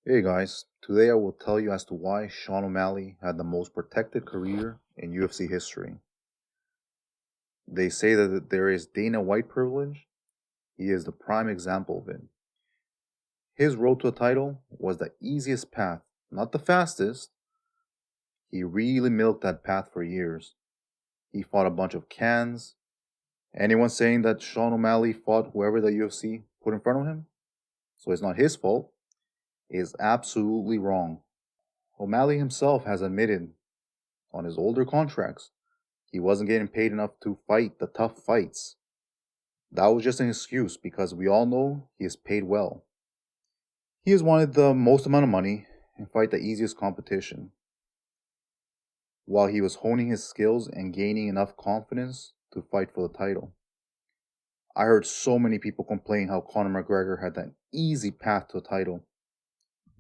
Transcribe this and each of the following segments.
Hey guys, today I will tell you as to why Sean O'Malley had the most protected career in UFC history. They say that there is Dana White privilege. He is the prime example of it. His road to a title was the easiest path, not the fastest. He really milked that path for years. He fought a bunch of cans. Anyone saying that Sean O'Malley fought whoever the UFC put in front of him, so it's not his fault, is absolutely wrong. O'Malley himself has admitted on his older contracts he wasn't getting paid enough to fight the tough fights. That was just an excuse because we all know he is paid well. He has wanted the most amount of money and fight the easiest competition, while he was honing his skills and gaining enough confidence to fight for the title. I heard so many people complain how Conor McGregor had an easy path to a title.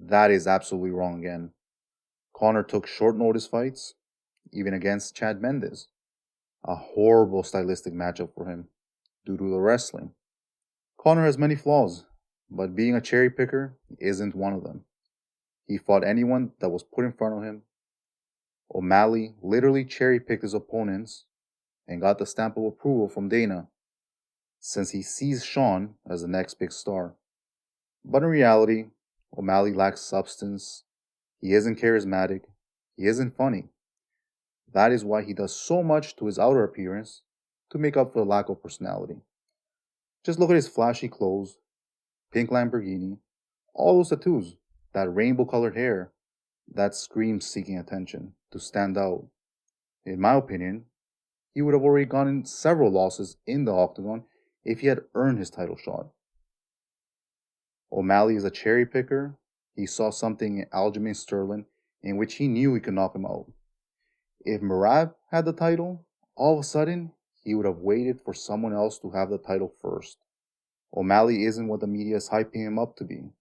That is absolutely wrong again. Conor took short notice fights, even against Chad Mendes. A horrible stylistic matchup for him due to the wrestling. Conor has many flaws, but being a cherry picker isn't one of them. He fought anyone that was put in front of him. O'Malley literally cherry picked his opponents and got the stamp of approval from Dana, since he sees Sean as the next big star. But in reality, O'Malley lacks substance, he isn't charismatic, he isn't funny. That is why he does so much to his outer appearance to make up for the lack of personality. Just look at his flashy clothes, pink Lamborghini, all those tattoos, that rainbow colored hair, that screams seeking attention to stand out. In my opinion, he would have already gotten several losses in the octagon if he had earned his title shot. O'Malley is a cherry picker. He saw something in Aljamain Sterling in which he knew he could knock him out. If Merab had the title, all of a sudden, he would have waited for someone else to have the title first. O'Malley isn't what the media is hyping him up to be.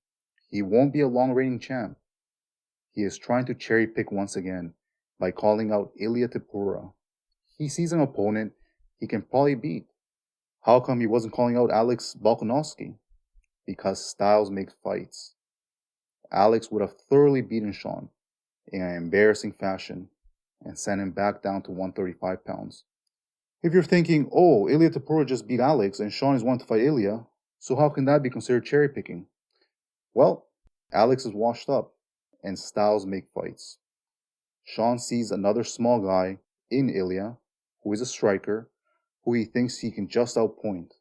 He won't be a long reigning champ. He is trying to cherry pick once again by calling out Ilya Tipura. He sees an opponent he can probably beat. How come he wasn't calling out Alex Volkanovski? Because styles make fights. Alex would have thoroughly beaten Sean in an embarrassing fashion and sent him back down to 135 pounds. If you're thinking, oh, Ilya Tapura just beat Alex and Sean is wanting to fight Ilya, so how can that be considered cherry picking? Well, Alex is washed up, and styles make fights. Sean sees another small guy in Ilya, who is a striker, who he thinks he can just outpoint,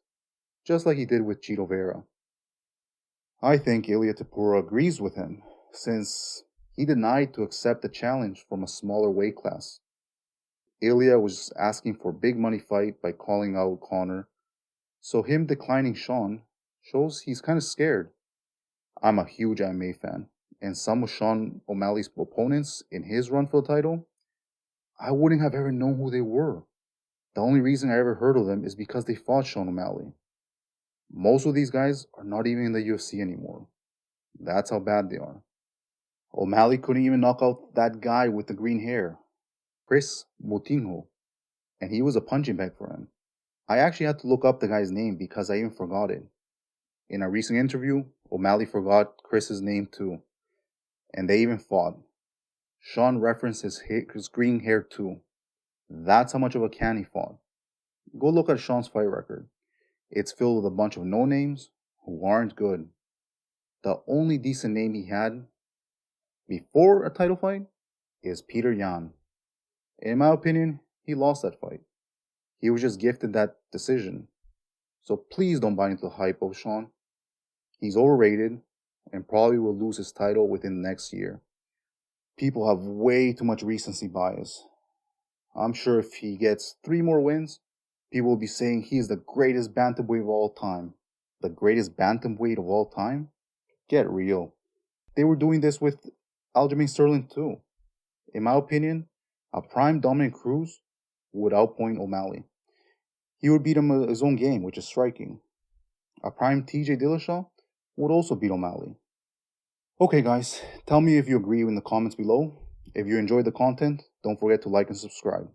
just like he did with Chito Vera. I think Ilya Tapura agrees with him, since he denied to accept the challenge from a smaller weight class. Ilya was asking for a big money fight by calling out Conor, so him declining Sean shows he's kind of scared. I'm a huge MMA fan, and some of Sean O'Malley's opponents in his run for the title, I wouldn't have ever known who they were. The only reason I ever heard of them is because they fought Sean O'Malley. Most of these guys are not even in the UFC anymore. That's how bad they are. O'Malley couldn't even knock out that guy with the green hair, Chris Moutinho, and he was a punching bag for him. I actually had to look up the guy's name because I even forgot it. In a recent interview, O'Malley forgot Chris's name too, and they even fought. Sean referenced his green hair too. That's how much of a can he fought. Go look at Sean's fight record. It's filled with a bunch of no names who aren't good. The only decent name he had before a title fight is Peter Yan. In my opinion, he lost that fight. He was just gifted that decision. So please don't buy into the hype of Sean. He's overrated and probably will lose his title within the next year. People have way too much recency bias. I'm sure if he gets 3 more wins, people will be saying he is the greatest bantamweight of all time. The greatest bantamweight of all time? Get real. They were doing this with Aljamain Sterling too. In my opinion, a prime Dominic Cruz would outpoint O'Malley. He would beat him at his own game, which is striking. A prime TJ Dillashaw would also beat O'Malley. Okay, guys, tell me if you agree in the comments below. If you enjoyed the content, don't forget to like and subscribe.